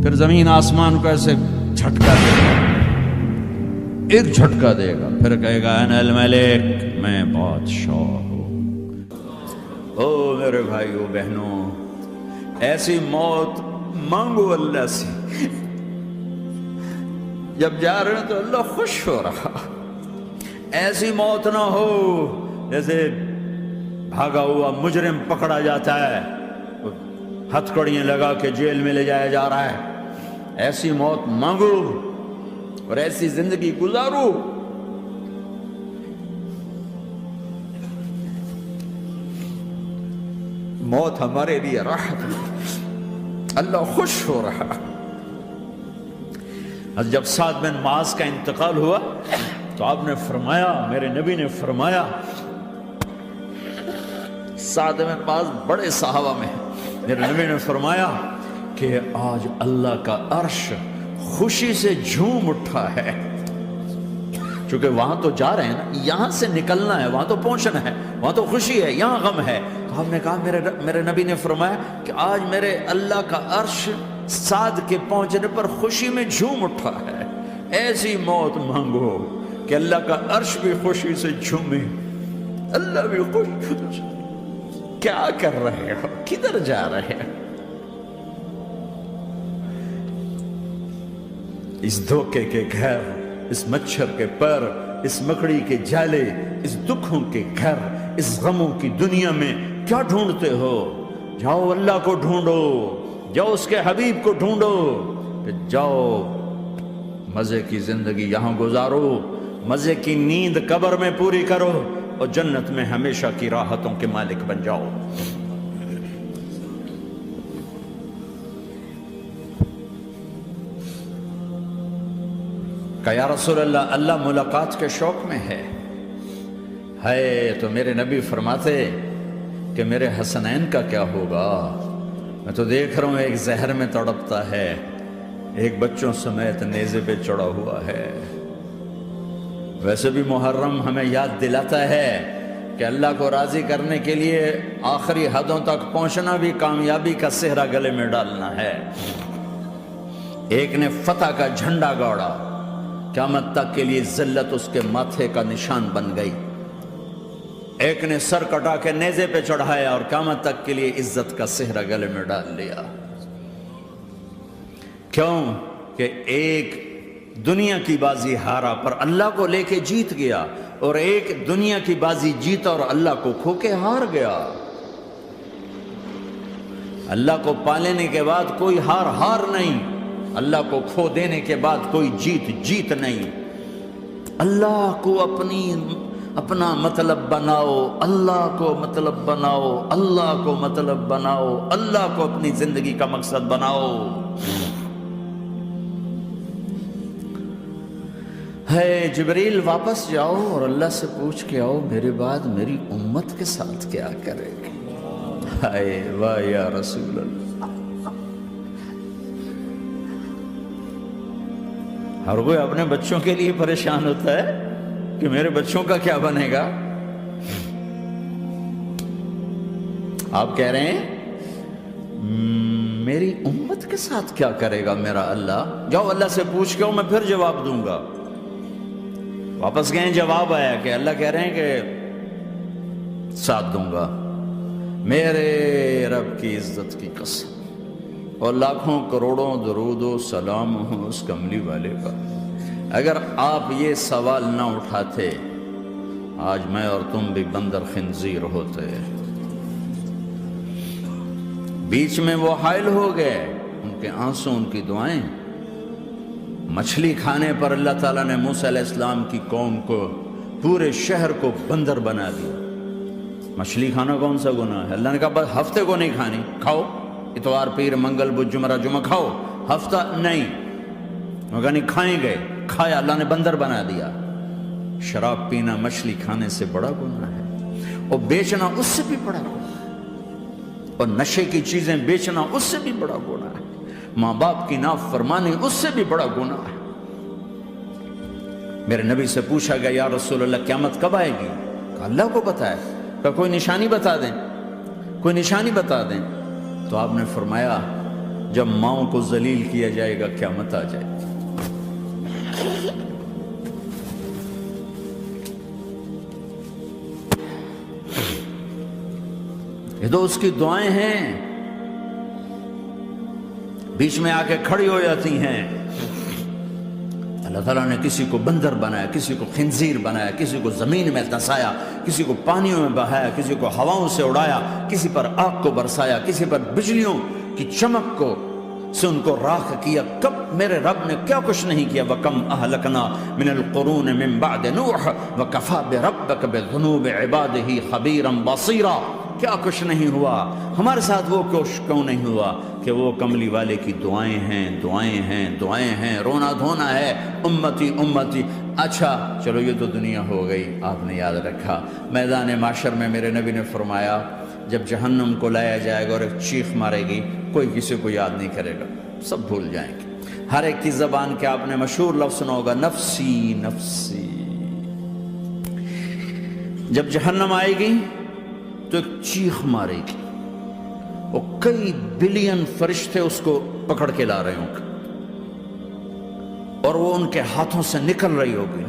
پھر زمین آسمان کو ایسے جھٹکا دے گا، ایک جھٹکا دے گا، پھر کہے گا انا الملک، میں بادشاہ ہوں۔ او میرے بھائیو بہنوں، ایسی موت مانگو اللہ سے، جب جا رہے ہیں تو اللہ خوش ہو رہا۔ ایسی موت نہ ہو جیسے بھاگا ہوا مجرم پکڑا جاتا ہے، ہتھکڑیاں لگا کے جیل میں لے جایا جا رہا ہے۔ ایسی موت مانگو اور ایسی زندگی گزارو۔ موت ہمارے لیے راحت ہے، اللہ خوش ہو رہا۔ جب سعد بن معاذ کا انتقال ہوا تو آپ نے فرمایا، میرے نبی نے فرمایا، سعد بن معاذ بڑے صحابہ میں ہیں، میرے نبی نے فرمایا کہ آج اللہ کا عرش خوشی سے جھوم اٹھا ہے، چونکہ وہاں تو جا رہے ہیں نا، یہاں سے نکلنا ہے، وہاں تو پہنچنا ہے، وہاں تو خوشی ہے، یہاں غم ہے۔ تو آپ نے کہا، میرے نبی نے فرمایا کہ آج میرے اللہ کا عرش سعد کے پہنچنے پر خوشی میں جھوم اٹھا ہے۔ ایسی موت مانگو کہ اللہ کا عرش بھی خوشی سے جھومے، اللہ بھی خوش۔ کیا کر رہے ہو؟ کدھر جا رہے ہو؟ اس دھوکے کے گھر، اس مچھر کے پر، اس مکڑی کے جالے، اس دکھوں کے گھر، اس غموں کی دنیا میں کیا ڈھونڈتے ہو؟ جاؤ اللہ کو ڈھونڈو، جاؤ اس کے حبیب کو ڈھونڈو، پھر جاؤ مزے کی زندگی یہاں گزارو، مزے کی نیند قبر میں پوری کرو، اور جنت میں ہمیشہ کی راحتوں کے مالک بن جاؤ۔ کہ یا رسول اللہ، اللہ ملاقات کے شوق میں ہے۔ تو میرے نبی فرماتے کہ میرے حسنین کا کیا ہوگا؟ میں تو دیکھ رہا ہوں ایک زہر میں تڑپتا ہے، ایک بچوں سمیت نیزے پہ چڑھا ہوا ہے۔ ویسے بھی محرم ہمیں یاد دلاتا ہے کہ اللہ کو راضی کرنے کے لیے آخری حدوں تک پہنچنا بھی کامیابی کا صحرا گلے میں ڈالنا ہے۔ ایک نے فتح کا جھنڈا گاڑا، قیامت تک کے لیے ذلت اس کے ماتھے کا نشان بن گئی۔ ایک نے سر کٹا کے نیزے پہ چڑھایا اور قیامت تک کے لیے عزت کا صحرا گلے میں ڈال لیا۔ کیوں کہ ایک دنیا کی بازی ہارا پر اللہ کو لے کے جیت گیا، اور ایک دنیا کی بازی جیتا اور اللہ کو کھو کے ہار گیا۔ اللہ کو پا لینے کے بعد کوئی ہار نہیں، اللہ کو کھو دینے کے بعد کوئی جیت نہیں۔ اللہ کو اپنا مطلب بناؤ، اللہ کو مطلب بناؤ، اللہ کو مطلب بناؤ، اللہ کو اپنی زندگی کا مقصد بناؤ۔ جبریل واپس جاؤ اور اللہ سے پوچھ کے آؤ، میرے بعد میری امت کے ساتھ کیا کرے گی؟ واہ یا رسول اللہ۔ ہر کوئی اپنے بچوں کے لیے پریشان ہوتا ہے کہ میرے بچوں کا کیا بنے گا۔ آپ کہہ رہے ہیں میری امت کے ساتھ کیا کرے گا میرا اللہ؟ جاؤ اللہ سے پوچھ کے میں پھر جواب دوں گا۔ واپس گئے، جواب آیا کہ اللہ کہہ رہے ہیں کہ ساتھ دوں گا، میرے رب کی عزت کی قسم، اور لاکھوں کروڑوں درود و سلام ہوں اس کملی والے کا۔ اگر آپ یہ سوال نہ اٹھاتے، آج میں اور تم بھی بندر خنزیر ہوتے۔ بیچ میں وہ حائل ہو گئے، ان کے آنسو، ان کی دعائیں۔ مچھلی کھانے پر اللہ تعالیٰ نے موسیٰ علیہ السلام کی قوم کو، پورے شہر کو بندر بنا دیا۔ مچھلی کھانا کون سا گناہ ہے؟ اللہ نے کہا بس ہفتے کو نہیں کھانی، کھاؤ، اتوار پیر منگل بدھ جمعہ جمعہ کھاؤ، ہفتہ نہیں۔ مگر نہیں کھائیں گے، کھایا، اللہ نے بندر بنا دیا۔ شراب پینا مچھلی کھانے سے بڑا گناہ ہے، اور بیچنا اس سے بھی بڑا گناہ ہے، اور نشے کی چیزیں بیچنا اس سے بھی بڑا گناہ ہے، ماں باپ کی نافرمانی اس سے بھی بڑا گناہ ہے۔ میرے نبی سے پوچھا گیا یا رسول اللہ قیامت کب آئے گی؟ کہا اللہ کو پتہ ہے۔ کہا کوئی نشانی بتا دیں، کوئی نشانی بتا دیں۔ تو آپ نے فرمایا جب ماؤں کو ذلیل کیا جائے گا قیامت آ جائے گی۔ یہ تو اس کی دعائیں ہیں، بیچ میں آ کے کھڑی ہو جاتی ہیں۔ اللہ تعالیٰ نے کسی کو بندر بنایا، کسی کو خنزیر بنایا، کسی کو زمین میں دھسایا، کسی کو پانیوں میں بہایا، کسی کو ہواؤں سے اڑایا، کسی پر آگ کو برسایا، کسی پر بجلیوں کی چمک کو سے ان کو راکھ کیا۔ کب میرے رب نے کیا کچھ نہیں کیا۔ وَكَمْ أَهْلَكْنَا مِنَ الْقُرُونِ مِن بَعْدِ نُوحٍ وَكَفَىٰ بِرَبِّكَ بِذُنُوبِ عِبَادِهِ خَبِيرًا بَصِيرًا۔ کیا کچھ نہیں ہوا ہمارے ساتھ، وہ کچھ کیوں نہیں ہوا کہ وہ کملی والے کی دعائیں ہیں، دعائیں ہیں، دعائیں ہیں، رونا دھونا ہے، امتی امتی۔ اچھا چلو یہ تو دنیا ہو گئی، آپ نے یاد رکھا میدان معاشر میں میرے نبی نے فرمایا جب جہنم کو لایا جائے گا اور ایک چیخ مارے گی، کوئی کسی کو یاد نہیں کرے گا، سب بھول جائیں گے۔ ہر ایک کی زبان کے آپ نے مشہور لفظ سنا ہوگا، نفسی نفسی۔ جب جہنم آئے گی تو ایک چیخ مارے گی، اور کئی بلین فرشتے اس کو پکڑ کے لا رہے ہوں گے، اور وہ ان کے ہاتھوں سے نکل رہی ہوگی،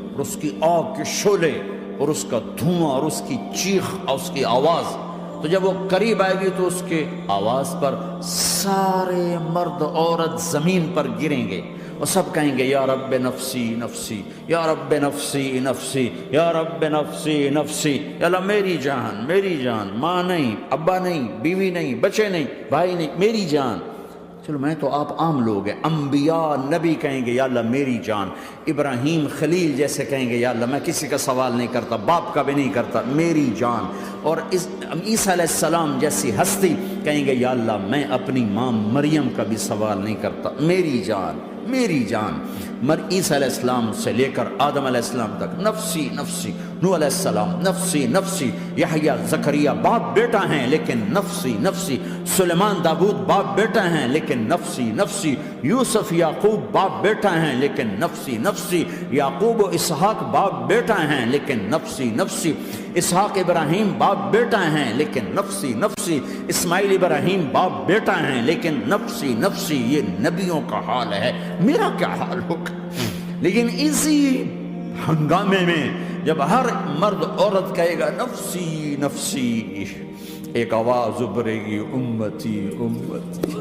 اور اس کی آگ کے شعلے اور اس کا دھواں اور اس کی چیخ اور اس کی آواز۔ تو جب وہ قریب آئے گی تو اس کے آواز پر سارے مرد عورت زمین پر گریں گے، اور سب کہیں گے یا رب نفسی نفسی، یا رب نفسی نفسی، یا رب نفسی نفسی۔ یا اللہ میری جان، میری جان، ماں نہیں، ابا نہیں، بیوی نہیں، بچے نہیں، بھائی نہیں، میری جان۔ چلو میں تو آپ عام لوگ ہیں، انبیاء نبی کہیں گے یا اللہ میری جان، ابراہیم خلیل جیسے کہیں گے یا اللہ میں کسی کا سوال نہیں کرتا، باپ کا بھی نہیں کرتا، میری جان۔ اور عیسیٰ علیہ السلام جیسی ہستی کہیں گے یا اللہ میں اپنی ماں مریم کا بھی سوال نہیں کرتا، میری جان، میری جان۔ عیسیٰ علیہ السلام سے لے کر آدم علیہ السلام تک نفسی نفسی، نوح علیہ السلام نفسی نفسی، یحییٰ زکریا باپ بیٹا ہیں لیکن نفسی نفسی، سلیمان داؤد باپ بیٹا ہیں لیکن نفسی نفسی، یوسف یعقوب باپ بیٹا ہیں لیکن نفسی نفسی، یعقوب و اسحاق باپ بیٹا ہیں لیکن نفسی نفسی، اسحاق ابراہیم باپ بیٹا ہیں لیکن نفسی نفسی، اسماعیل ابراہیم باپ بیٹا ہیں لیکن نفسی نفسی۔ یہ نبیوں کا حال ہے، میرا کیا حال ہوگا؟ لیکن اسی ہنگامے میں جب ہر مرد عورت کہے گا نفسی نفسی، ایک آواز ابھرے گی امتی امتی،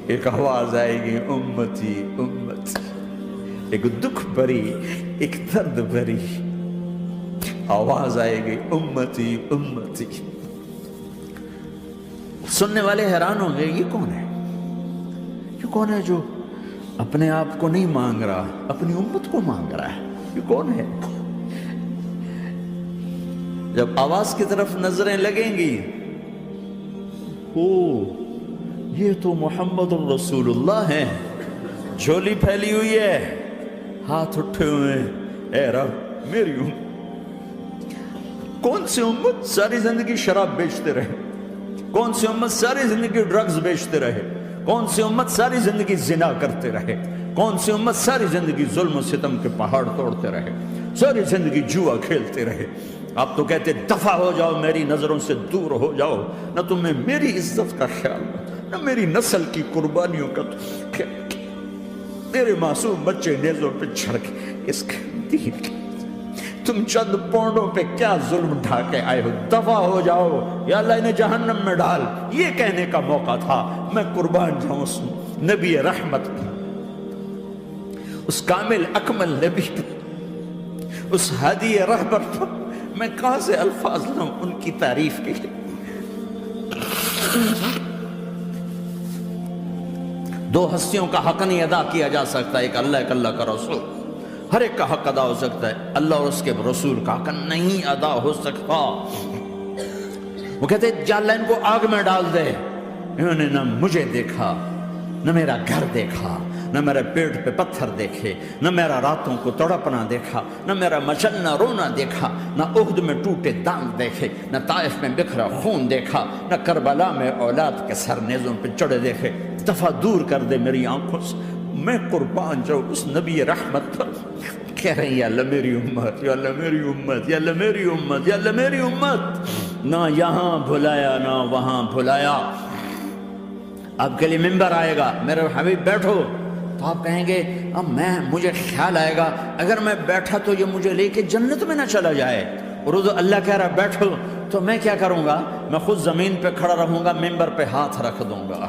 ایک آواز آئے گی امتی امتی، ایک دکھ بھری، ایک درد بھری آواز آئے گی امتی امتی۔ سننے والے حیران ہوں گے یہ کون ہے، یہ کون ہے جو اپنے آپ کو نہیں مانگ رہا، اپنی امت کو مانگ رہا ہے، یہ کون ہے؟ جب آواز کی طرف نظریں لگیں گی، او یہ تو محمد الرسول اللہ ہے، جھولی پھیلی ہوئی ہے، ہاتھ اٹھے ہوئے ہیں، اے رب میری امت۔ کون سی امت ساری زندگی شراب بیچتے رہے، کون سی امت ساری زندگی ڈرگز بیچتے رہے، کون سی امت ساری زندگی زنا کرتے رہے، کون سی امت ساری زندگی ظلم و ستم کے پہاڑ توڑتے رہے، ساری زندگی جوا کھیلتے رہے۔ آپ تو کہتے دفع ہو جاؤ، میری نظروں سے دور ہو جاؤ، نہ تمہیں میری عزت کا خیال، نہ میری نسل کی قربانیوں کا خیال، میرے معصوم بچے نیزوں پہ چڑھ کے اس کے دین کے تم چند پونڈوں پہ کیا ظلم ڈھا کے آئے ہو، دفع ہو جاؤ، یا اللہ انہیں جہنم میں ڈال۔ یہ کہنے کا موقع تھا، میں قربان جاؤں اس نبی رحمت پر، اس کامل اکمل نبی پر، اس ہادی رہبر پر۔ میں کہاں سے الفاظ لوں ان کی تعریف کے لیے؟ دو ہستیوں کا حق نہیں ادا کیا جا سکتا، ایک اللہ، ایک اللہ کا رسول۔ ہر ایک کا حق ادا ہو سکتا ہے، اللہ اور اس کے رسول کا حق نہیں ادا ہو سکتا۔ وہ کہتے ہیں یا اللہ ان کو آگ میں ڈال دے، انہوں نے نہ مجھے دیکھا، نہ میرا گھر دیکھا، نہ میرے پیٹ پہ پتھر دیکھے، نہ میرا راتوں کو تڑپنا دیکھا، نہ میرا مچلنا رونا دیکھا، نہ احد میں ٹوٹے دانت دیکھے، نہ طائف میں بکھرا خون دیکھا، نہ کربلا میں اولاد کے سر نیزوں پہ چڑھے دیکھے۔ دفع دور کر دے میری آنکھوں سے، میں قربان جاؤں اس نبی رحمت پر۔ کہہ رہے ہیں یا اللہ میری امت، یا اللہ میری امت، یا اللہ میری امت، یا اللہ میری امت۔ نہ یہاں بھلایا نہ وہاں بھلایا، آپ کے لیے ممبر آئے گا، میرے حبیب بیٹھو، تو آپ کہیں گے اب مجھے خیال آئے گا اگر میں بیٹھا تو یہ مجھے لے کے جنت میں نہ چلا جائے، اور اللہ کہہ رہا بیٹھو، تو میں کیا کروں گا؟ میں خود زمین پہ کھڑا رہوں گا، ممبر پہ ہاتھ رکھ دوں گا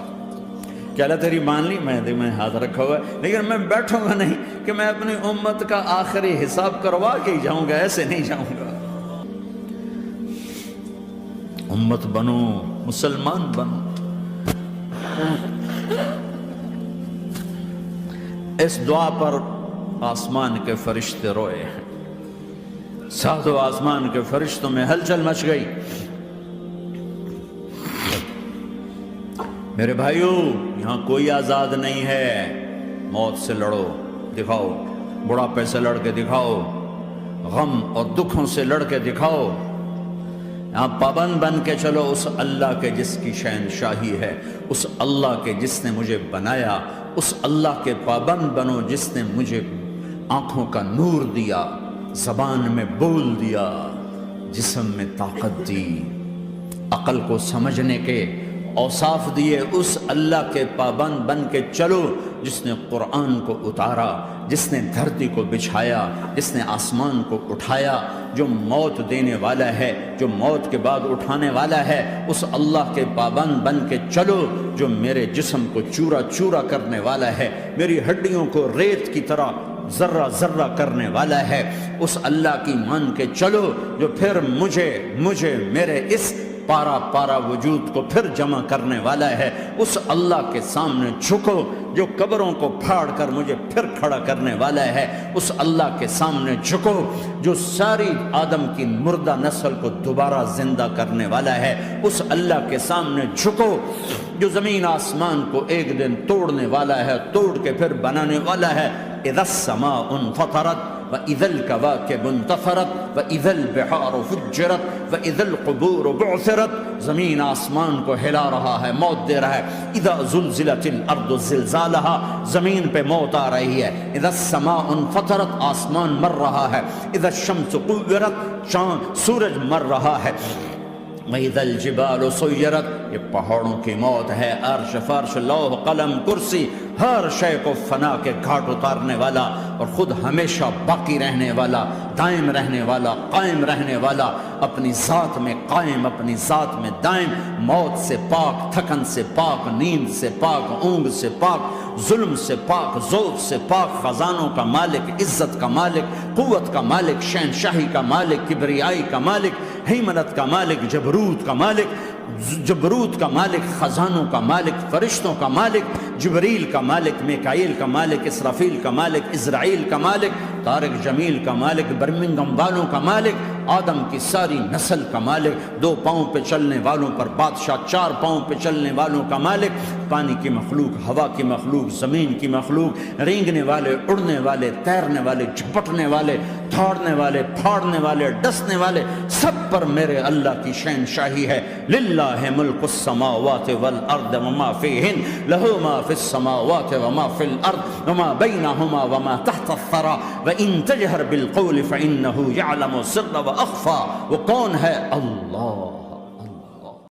کہ اللہ تیری مان لی، میں ہاتھ رکھا ہوا ہے، لیکن میں بیٹھوں گا نہیں کہ میں اپنی امت کا آخری حساب کروا کے ہی جاؤں گا، ایسے نہیں جاؤں گا۔ امت بنو، مسلمان بنو۔ اس دعا پر آسمان کے فرشتے روئے ہیں، ساتوں آسمان کے فرشتوں میں ہلچل مچ گئی۔ میرے بھائیو، یہاں کوئی آزاد نہیں ہے، موت سے لڑو، دکھاؤ، بڑھاپے سے لڑ کے دکھاؤ، غم اور دکھوں سے لڑ کے دکھاؤ، یہاں پابند بن کے چلو اس اللہ کے جس کی شہنشاہی ہے، اس اللہ کے جس نے مجھے بنایا، اس اللہ کے پابند بنو جس نے مجھے آنکھوں کا نور دیا، زبان میں بول دیا، جسم میں طاقت دی، عقل کو سمجھنے کے اوصاف دیے، اس اللہ کے پابند بن کے چلو جس نے قرآن کو اتارا، جس نے دھرتی کو بچھایا، جس نے آسمان کو اٹھایا، جو موت دینے والا ہے، جو موت کے بعد اٹھانے والا ہے، اس اللہ کے پابند بن کے چلو جو میرے جسم کو چورا چورا کرنے والا ہے، میری ہڈیوں کو ریت کی طرح ذرہ ذرہ کرنے والا ہے، اس اللہ کی مان کے چلو جو پھر مجھے میرے اس پارا پارا وجود کو پھر جمع کرنے والا ہے، اس اللہ کے سامنے جھکو جو قبروں کو پھاڑ کر مجھے پھر کھڑا کرنے والا ہے، اس اللہ کے سامنے جھکو جو ساری آدم کی مردہ نسل کو دوبارہ زندہ کرنے والا ہے، اس اللہ کے سامنے جھکو جو زمین آسمان کو ایک دن توڑنے والا ہے، توڑ کے پھر بنانے والا ہے۔ اذا السماء انفطرت وَإِذَا الْكَوَاكِبُ انتَثَرَتْ وَإِذَا الْبِحَارُ فُجِّرَتْ وَإِذَا الْقُبُورُ بُعْثِرَتْ، زمین آسمان کو ہلا رہا ہے، موت دے رہا ہے۔ اِذَا زُلْزِلَتِ الْأَرْضُ زِلْزَالَهَا، زمین پہ موت آ رہی ہے۔ اِذَا السَّمَاءُ انفطرت، آسمان مر رہا ہے۔ اِذَا الشَّمْسُ كُوِّرَتْ، سورج مر رہا ہے۔ وَإِذَا الْجِبَالُ سُيِّرَتْ، یہ پہاڑوں کی موت ہے۔ عرش فرش لوح قلم کرسی، ہر شے کو فنا کے گھاٹ اتارنے والا اور خود ہمیشہ باقی رہنے والا، دائم رہنے والا، قائم رہنے والا، اپنی ذات میں قائم، اپنی ذات میں دائم، موت سے پاک، تھکن سے پاک، نیند سے پاک، اونگ سے پاک، ظلم سے پاک، ذوق سے پاک، خزانوں کا مالک، عزت کا مالک، قوت کا مالک، شہنشاہی کا مالک، کبریائی کا مالک، ہیمنت کا مالک، جبروت کا مالک، خزانوں کا مالک، فرشتوں کا مالک، جبریل کا مالک، میکائیل کا مالک، اسرافیل کا مالک، اسرائیل کا مالک، طارق جمیل کا مالک، برمنگم والوں کا مالک، آدم کی ساری نسل کا مالک، 2 پاؤں پہ چلنے والوں پر بادشاہ، 4 پاؤں پہ چلنے والوں کا مالک، پانی کی مخلوق، ہوا کی مخلوق، زمین کی مخلوق، رینگنے والے، اڑنے والے، تیرنے والے، جھپٹنے والے، دھاڑنے والے، پھاڑنے والے، ڈسنے والے، سب پر میرے اللہ کی شہنشاہی ہے۔ للہ ملک السماوات والارض وما فیہن، لہ ما فی السماوات وما فی الارض وما بینہما وما تحت الثری وان تجہر بالقول فانہ یعلم السر واخفی۔ وہ کون ہے؟ اللہ۔